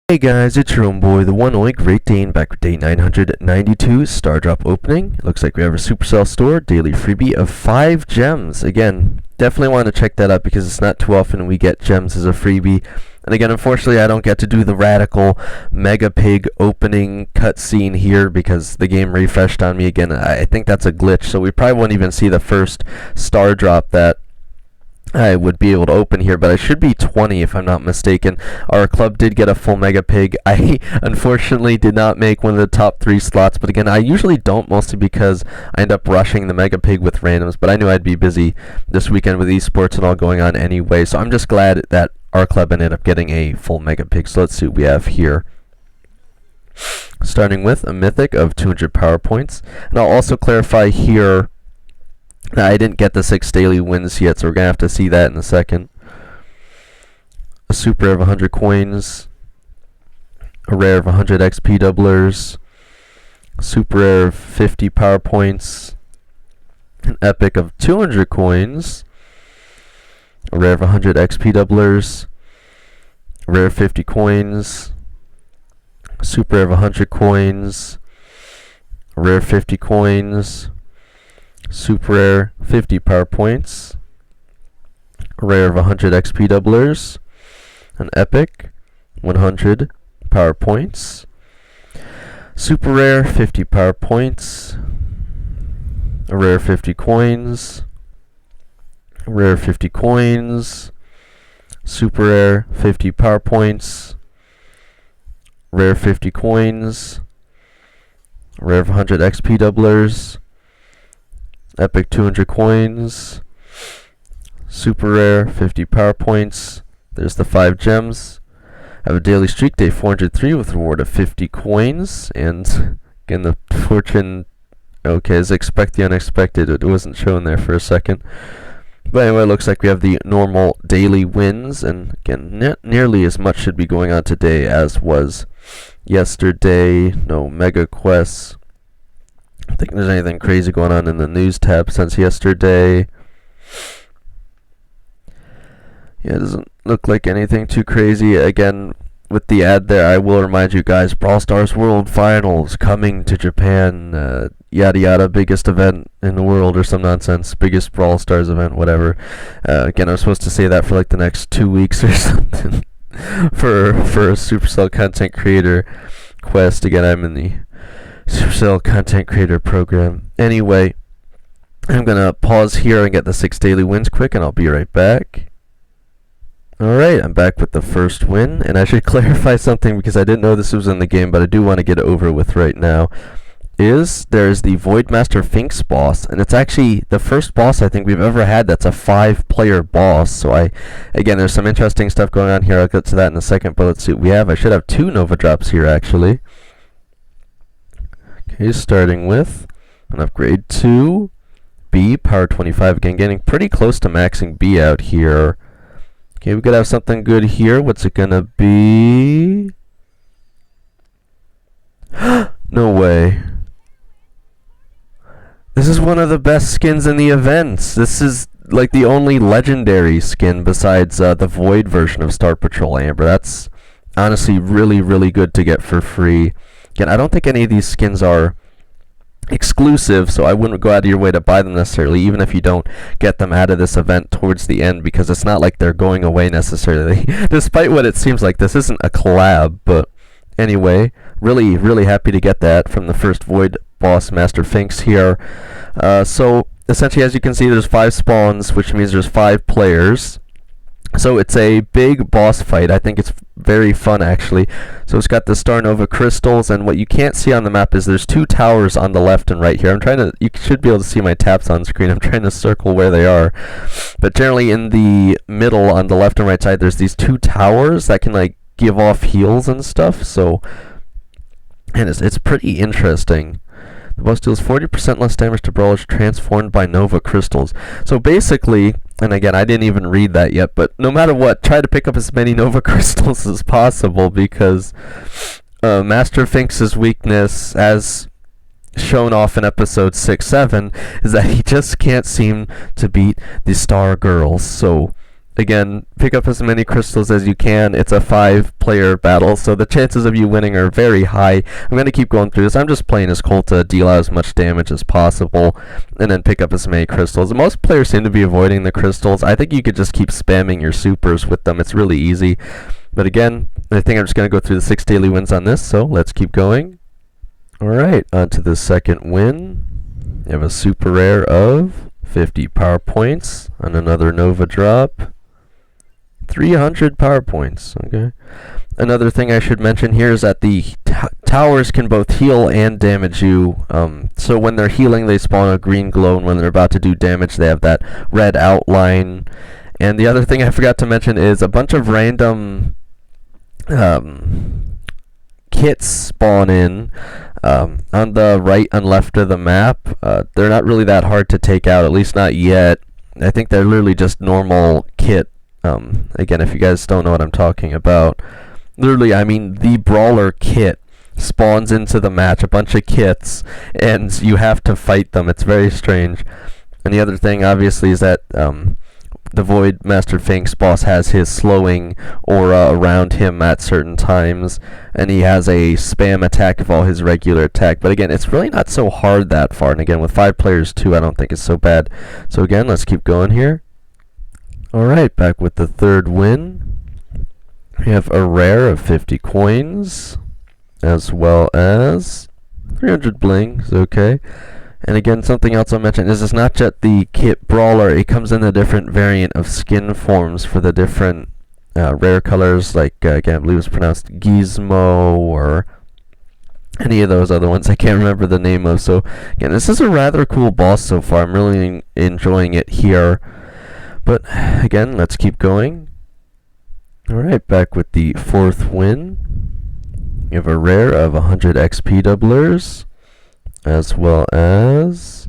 Hey guys, it's your own boy, the one only Great Dane, back with day 992, Star Drop opening. Looks like we have a Supercell store, daily freebie of 5 gems. Again, definitely want to check that out because it's not too often we get gems as a freebie. And again, unfortunately, I don't get to do the radical Mega Pig opening cutscene here because the game refreshed on me again. I think that's a glitch, so we probably won't even see the first Star Drop that I would be able to open here, but I should be 20 if I'm not mistaken. Our club did get a full Mega Pig. I unfortunately did not make one of the top 3 slots, but again, I usually don't, mostly because I end up rushing the Mega Pig with randoms, but I knew I'd be busy this weekend with esports and all going on anyway, so I'm just glad that our club ended up getting a full Mega Pig. So let's see what we have here. Starting with a Mythic of 200 power points, and I'll also clarify here I didn't get the 6 daily wins yet, so we're going to have to see that in a second. A super rare of 100 coins. A rare of 100 XP doublers. Super rare of 50 power points. An epic of 200 coins. A rare of 100 XP doublers. A rare of 50 coins. A super rare of 100 coins. A rare of 50 coins. Super rare 50 power points, a rare of 100 XP doublers, an epic 100 power points, super rare 50 power points, a rare 50 coins, a rare 50 coins, super rare 50 power points, rare 50 coins, a rare of 100 XP doublers, epic 200 coins, super rare 50 power points. There's the 5 gems. I have a daily streak, day 403, with a reward of 50 coins. And again, the fortune, okay, is expect the unexpected. It wasn't shown there for a second. But anyway, it looks like we have the normal daily wins. And again, nearly as much should be going on today as was yesterday. No mega quests. I don't think there's anything crazy going on in the news tab since yesterday. Yeah, it doesn't look like anything too crazy. Again, with the ad there, I will remind you guys, Brawl Stars World Finals coming to Japan. Yada yada, biggest event in the world or some nonsense. Biggest Brawl Stars event, whatever. Again, I was supposed to say that for like the next 2 weeks or something. for a Supercell content creator quest. Again, I'm in the Supercell content creator program. Anyway, I'm gonna pause here and get the 6 daily wins quick, and I'll be right back. Alright, I'm back with the first win, and I should clarify something because I didn't know this was in the game, but I do want to get it over with right now. There's the Voidmaster Finks boss, and it's actually the first boss I think we've ever had that's a 5-player boss. So again, there's some interesting stuff going on here. I'll get to that in a second, but let's see what we have. I should have 2 Nova drops here actually. Okay, starting with an upgrade to B, power 25. Again, getting pretty close to maxing B out here. Okay, we could have something good here. What's it gonna be? No way. This is one of the best skins in the events. This is like the only legendary skin besides the Void version of Star Patrol Amber. That's honestly really, really good to get for free. Again, I don't think any of these skins are exclusive, so I wouldn't go out of your way to buy them necessarily, even if you don't get them out of this event towards the end, because it's not like they're going away necessarily. Despite what it seems like, this isn't a collab, but anyway, really, really happy to get that from the first Void boss, Master Finks here. So essentially, as you can see, there's 5 spawns, which means there's 5 players. So it's a big boss fight. I think it's very fun actually. So it's got the Star Nova crystals, and what you can't see on the map is there's 2 towers on the left and right here. You should be able to see my taps on screen. I'm trying to circle where they are. But generally in the middle on the left and right side, there's these 2 towers that can like give off heals and stuff. So, and it's pretty interesting. The boss deals 40% less damage to brawlers transformed by Nova crystals. So basically, and again, I didn't even read that yet, but no matter what, try to pick up as many Nova crystals as possible, because Master Finks' weakness, as shown off in episode 6-7, is that he just can't seem to beat the Starr girls. So again, pick up as many crystals as you can. It's a 5-player battle, so the chances of you winning are very high. I'm going to keep going through this. I'm just playing as Cole to deal out as much damage as possible, and then pick up as many crystals. Most players seem to be avoiding the crystals. I think you could just keep spamming your supers with them. It's really easy. But again, I think I'm just going to go through the 6 daily wins on this, so let's keep going. Alright, on to the second win. You have a super rare of 50 power points on another Nova drop. 300 power points. Okay. Another thing I should mention here is that the towers can both heal and damage you. So when they're healing, they spawn a green glow, and when they're about to do damage, they have that red outline. And the other thing I forgot to mention is a bunch of random kits spawn in on the right and left of the map. They're not really that hard to take out, at least not yet. I think they're literally just normal kit. Again, if you guys don't know what I'm talking about, literally, I mean, the brawler kit spawns into the match, a bunch of kits, and you have to fight them. It's very strange. And the other thing, obviously, is that the Void Master Finks boss has his slowing aura around him at certain times, and he has a spam attack of all his regular attack. But again, it's really not so hard that far. And again, with 5 players too, I don't think it's so bad. So again, let's keep going here. Alright, back with the third win. We have a rare of 50 coins, as well as 300 blings, okay. And again, something else I'll mention is it's not just the kit brawler, it comes in a different variant of skin forms for the different rare colors, like, again, I believe it's pronounced Gizmo, or any of those other ones I can't remember the name of. So, again, this is a rather cool boss so far. I'm really enjoying it here. But again, let's keep going. Alright, back with the fourth win. You have a rare of 100 XP doublers, as well as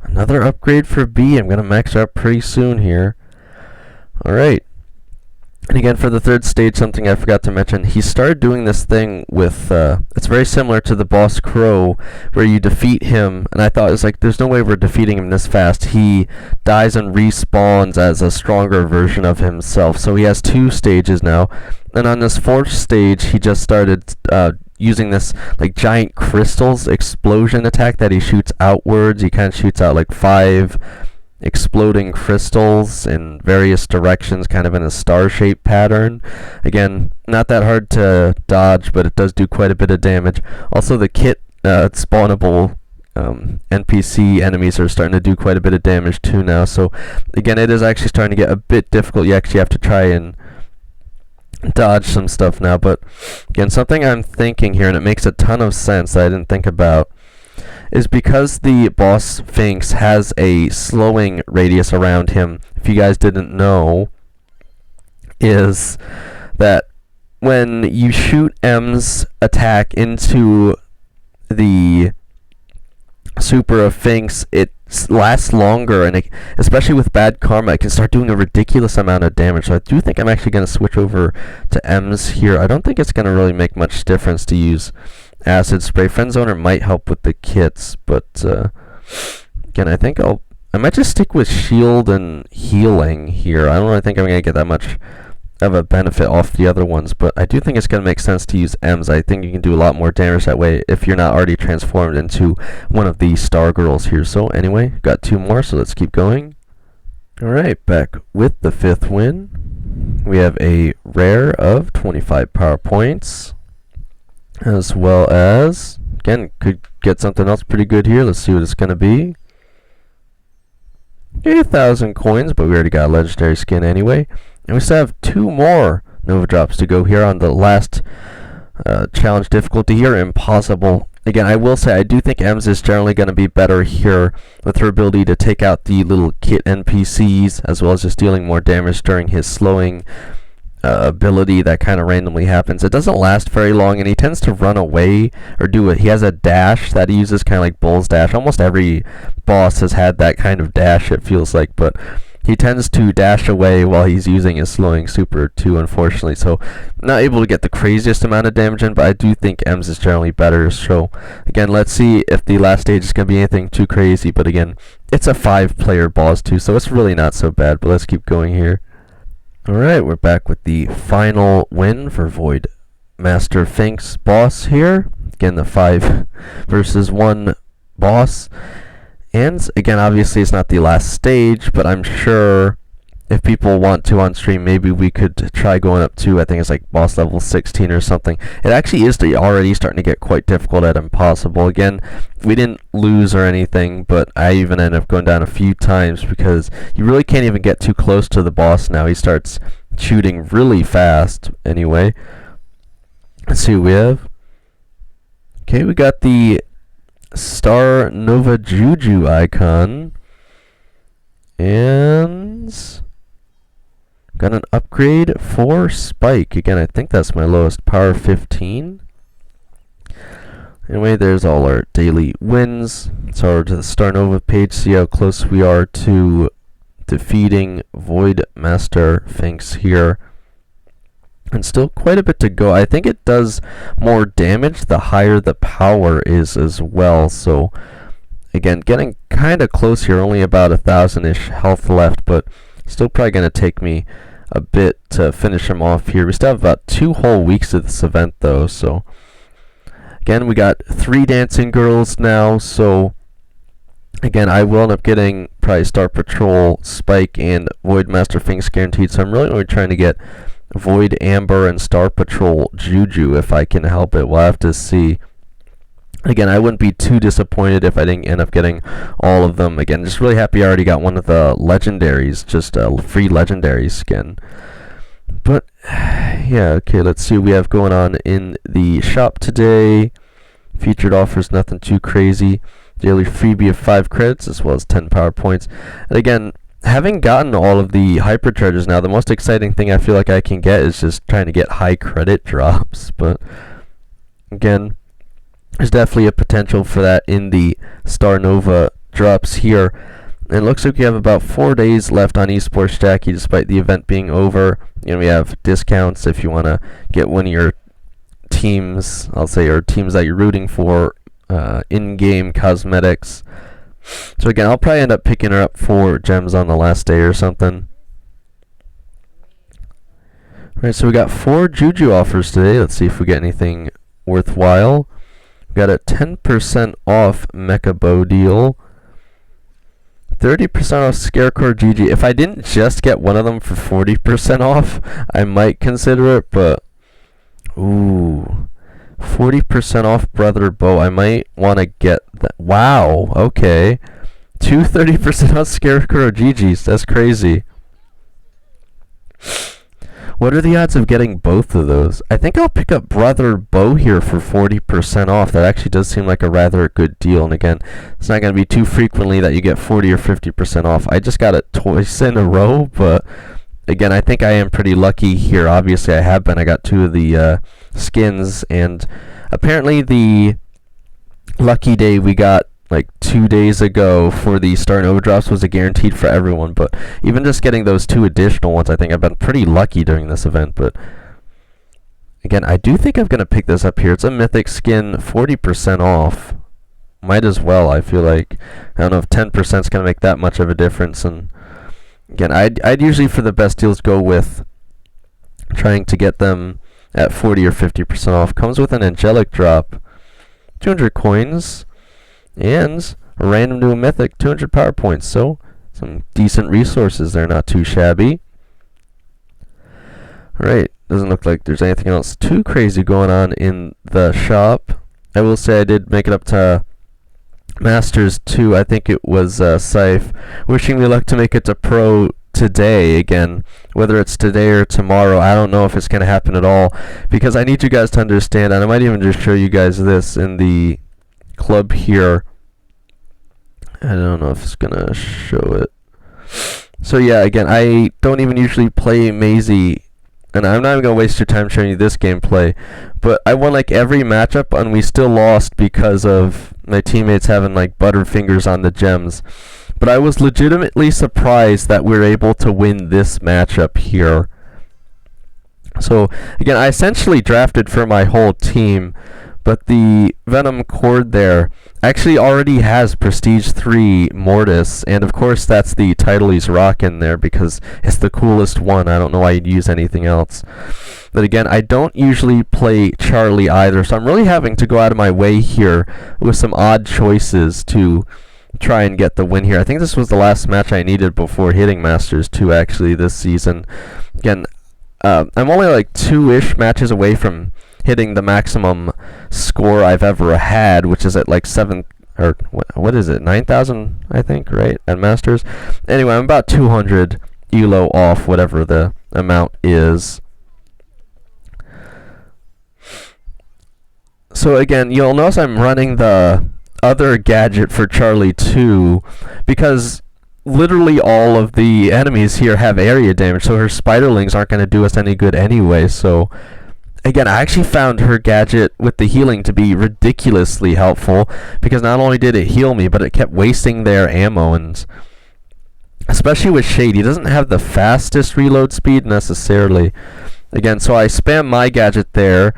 another upgrade for B. I'm going to max out pretty soon here. Alright. And again, for the third stage, something I forgot to mention, he started doing this thing with, it's very similar to the boss Crow, where you defeat him, and I thought, it's like, there's no way we're defeating him this fast. He dies and respawns as a stronger version of himself. So he has 2 stages now, and on this 4th stage, he just started using this, like, giant crystals explosion attack that he shoots outwards. He kind of shoots out, like, 5 exploding crystals in various directions, kind of in a star-shaped pattern. Again, not that hard to dodge, but it does do quite a bit of damage. Also, the kit spawnable NPC enemies are starting to do quite a bit of damage too now. So again, it is actually starting to get a bit difficult. You actually have to try and dodge some stuff now. But again, something I'm thinking here, and it makes a ton of sense that I didn't think about, is because the boss Finks has a slowing radius around him, if you guys didn't know, is that when you shoot M's attack into the super of Finks, it lasts longer, and especially with bad karma, it can start doing a ridiculous amount of damage. So I do think I'm actually going to switch over to M's here. I don't think it's going to really make much difference to use acid spray. Friend Zoner might help with the kits, but again, I think I might just stick with shield and healing here. I don't really think I'm going to get that much of a benefit off the other ones, but I do think it's going to make sense to use M's. I think you can do a lot more damage that way if you're not already transformed into one of the Starr girls here. So anyway, got 2 more, so let's keep going. Alright, back with the 5th win. We have a rare of 25 power points, as well as, again, could get something else pretty good here. Let's see what it's going to be. 1,000 coins, but we already got a legendary skin anyway. And we still have 2 more Nova drops to go here on the last challenge difficulty here, Impossible. Again, I will say I do think Ems is generally going to be better here with her ability to take out the little kit NPCs, as well as just dealing more damage during his slowing ability that kind of randomly happens. It doesn't last very long, and he tends to run away or do it. He has a dash that he uses, kind of like Bull's dash. Almost every boss has had that kind of dash, it feels like, but he tends to dash away while he's using his slowing super too, unfortunately. So not able to get the craziest amount of damage in, but I do think Ems is generally better. So again, let's see if the last stage is going to be anything too crazy, but again, it's a 5-player boss too, so it's really not so bad. But let's keep going here. Alright, we're back with the final win for Void Master Fink's boss here. Again, the 5 versus 1 boss. And again, obviously it's not the last stage, but I'm sure if people want to on stream, maybe we could try going up to, I think it's like boss level 16 or something. It actually is already starting to get quite difficult at impossible. Again, we didn't lose or anything, but I even ended up going down a few times because you really can't even get too close to the boss now. He starts shooting really fast anyway. Let's see what we have. Okay, we got the Starr Nova Juju icon. And got an upgrade for Spike. Again, I think that's my lowest power, 15. Anyway, there's all our daily wins. So over to the Starr Nova page, see how close we are to defeating Void Master Finks here. And still quite a bit to go. I think it does more damage the higher the power is as well. So again, getting kind of close here, only about 1,000-ish health left, but still probably going to take me a bit to finish him off here. We still have about 2 whole weeks of this event though, so again, we got 3 dancing girls now, so again, I will end up getting probably Star Patrol, Spike, and Void Master Finks guaranteed, so I'm really only trying to get Void Amber and Star Patrol Juju if I can help it. We'll have to see. Again, I wouldn't be too disappointed if I didn't end up getting all of them. Again, just really happy I already got one of the legendaries, just a free legendary skin. But, yeah, okay, let's see what we have going on in the shop today. Featured offers, nothing too crazy. Daily freebie of 5 credits, as well as 10 power points. And again, having gotten all of the hypercharges now, the most exciting thing I feel like I can get is just trying to get high credit drops. But, again, there's definitely a potential for that in the Starr Nova drops here. And it looks like we have about 4 days left on Esports Jackie despite the event being over. You know, we have discounts if you want to get one of your teams, I'll say, or teams that you're rooting for, in-game cosmetics. So again, I'll probably end up picking her up for gems on the last day or something. Alright, so we got 4 Juju offers today. Let's see if we get anything worthwhile. Got a 10% off Mecha Bow deal. 30% off Scarecrow GG. If I didn't just get one of them for 40% off, I might consider it, but ooh, 40% off Brother Bow. I might want to get that. Wow, okay. 30% off Scarecrow GGs. That's crazy. What are the odds of getting both of those? I think I'll pick up Brother Bow here for 40% off. That actually does seem like a rather good deal. And again, it's not going to be too frequently that you get 40 or 50% off. I just got it twice in a row, but again, I think I am pretty lucky here. Obviously, I have been. I got 2 of the skins, and apparently the lucky day we got like 2 days ago for the Starr Nova drops was a guaranteed for everyone, but even just getting those 2 additional ones, I think I've been pretty lucky during this event. But again, I do think I'm going to pick this up here. It's a mythic skin, 40% off. Might as well, I feel like. I don't know if 10% is going to make that much of a difference. And again, I'd usually, for the best deals, go with trying to get them at 40 or 50% off. Comes with an angelic drop, 200 coins, and a random to a mythic, 200 power points. So some decent resources there, not too shabby. Alright, doesn't look like there's anything else too crazy going on in the shop. I will say I did make it up to Masters 2. I think it was Scythe. Wishing me luck to make it to Pro today. Again, whether it's today or tomorrow, I don't know if it's going to happen at all, because I need you guys to understand, and I might even just show you guys this in the club here. I don't know if it's going to show it. So yeah, again, I don't even usually play Maisie, and I'm not even going to waste your time showing you this gameplay, but I won like every matchup, and we still lost because of my teammates having like butterfingers on the gems. But I was legitimately surprised that we were able to win this matchup here. So again, I essentially drafted for my whole team, But the Venom Cord there actually already has Prestige 3 Mortis, and of course that's the title he's rocking there because it's the coolest one. I don't know why you'd use anything else. But again, I don't usually play Charlie either, so I'm really having to go out of my way here with some odd choices to try and get the win here. I think this was the last match I needed before hitting Masters 2 actually this season. Again, I'm only like 2-ish matches away from hitting the maximum score I've ever had, which is at like 7 or what is it, 9,000 I think, right, at Masters. Anyway, I'm about 200 ELO off whatever the amount is. So again, you'll notice I'm running the other gadget for Charlie 2 because literally all of the enemies here have area damage, so her spiderlings aren't going to do us any good anyway. So again, I actually found her gadget with the healing to be ridiculously helpful because not only did it heal me, but it kept wasting their ammo, and especially with Shade, he doesn't have the fastest reload speed necessarily. Again, so I spam my gadget there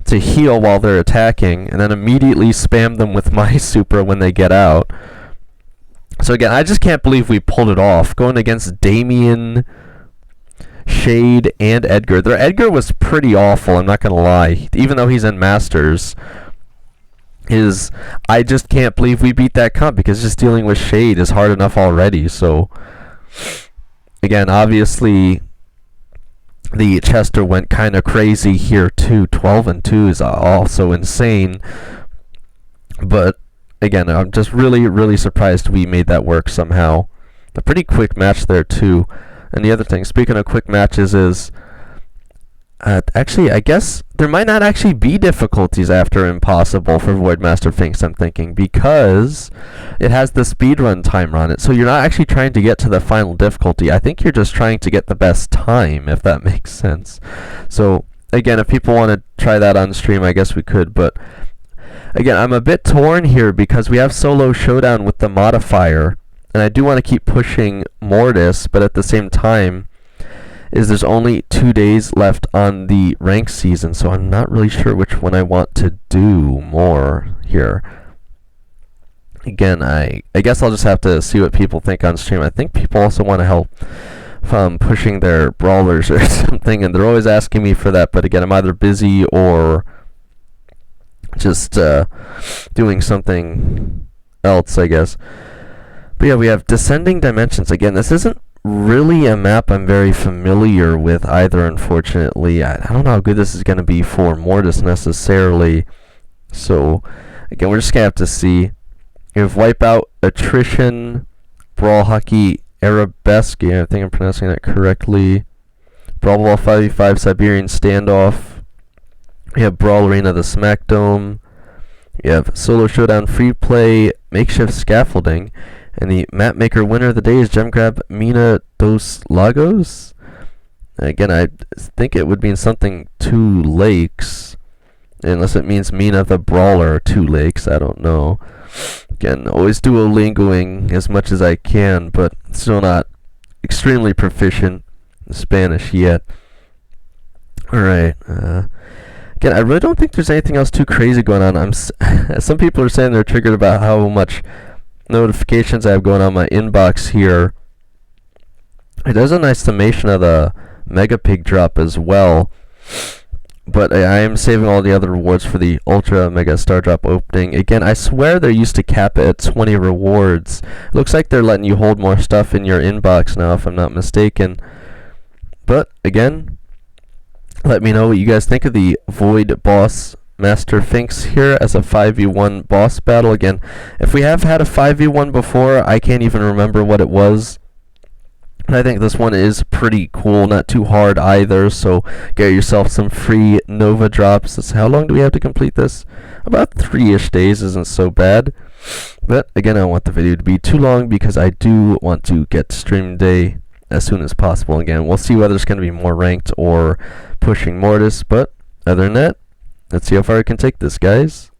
to heal while they're attacking, and then immediately spam them with my super when they get out. So again, I just can't believe we pulled it off, going against Damien, Shade, and Edgar. Their Edgar was pretty awful, I'm not going to lie. Even though he's in Masters, I just can't believe we beat that comp, because just dealing with Shade is hard enough already. So again, obviously the Chester went kind of crazy here too. 12-2 is also insane. But again, I'm just really surprised we made that work somehow. A pretty quick match there too. And the other thing, speaking of quick matches, is actually, I guess there might not actually be difficulties after Impossible for Voidmaster Finks, I'm thinking, because it has the speedrun timer on it. So you're not actually trying to get to the final difficulty. I think you're just trying to get the best time, if that makes sense. So again, if people want to try that on stream, I guess we could. But again, I'm a bit torn here because we have Solo Showdown with the modifier, and I do want to keep pushing Mortis, but at the same time, there's only 2 days left on the rank season, so I'm not really sure which one I want to do more here. Again, I guess I'll just have to see what people think on stream. I think people also want to help pushing their brawlers or something, and they're always asking me for that, but again, I'm either busy or just doing something else, I guess. But yeah, we have Descending Dimensions. Again, this isn't really a map I'm very familiar with either, unfortunately. I don't know how good this is going to be for Mortis necessarily. So again, we're just going to have to see. We have Wipeout, Attrition, Brawl Hockey, Arabesque, I think I'm pronouncing that correctly, Brawl Ball 5v5, Siberian Standoff. We have Brawl Arena, the Smackdome. We have Solo Showdown, Free Play, Makeshift Scaffolding. And the map maker winner of the day is Gem Grab Mina dos Lagos. Again, I think it would mean something 2 lakes, unless it means Mina the Brawler 2 lakes. I don't know. Again, always Duolingoing as much as I can, but still not extremely proficient in Spanish yet. Alright. Again, I really don't think there's anything else too crazy going on. Some people are saying they're triggered about how much notifications I have going on my inbox here. It does a nice summation of the Mega Pig drop as well, but I am saving all the other rewards for the Ultra Mega Star Drop opening. Again, I swear they're used to cap it at 20 rewards. It looks like they're letting you hold more stuff in your inbox now, if I'm not mistaken. But again, let me know what you guys think of the Void Boss Master Finks here as a 5v1 boss battle. Again, if we have had a 5v1 before, I can't even remember what it was. I think this one is pretty cool, not too hard either, so get yourself some free Nova drops. How long do we have to complete this? About 3-ish days, isn't so bad. But again, I don't want the video to be too long because I do want to get stream day as soon as possible. Again, we'll see whether it's going to be more ranked or pushing Mortis, but other than that, let's see how far I can take this, guys.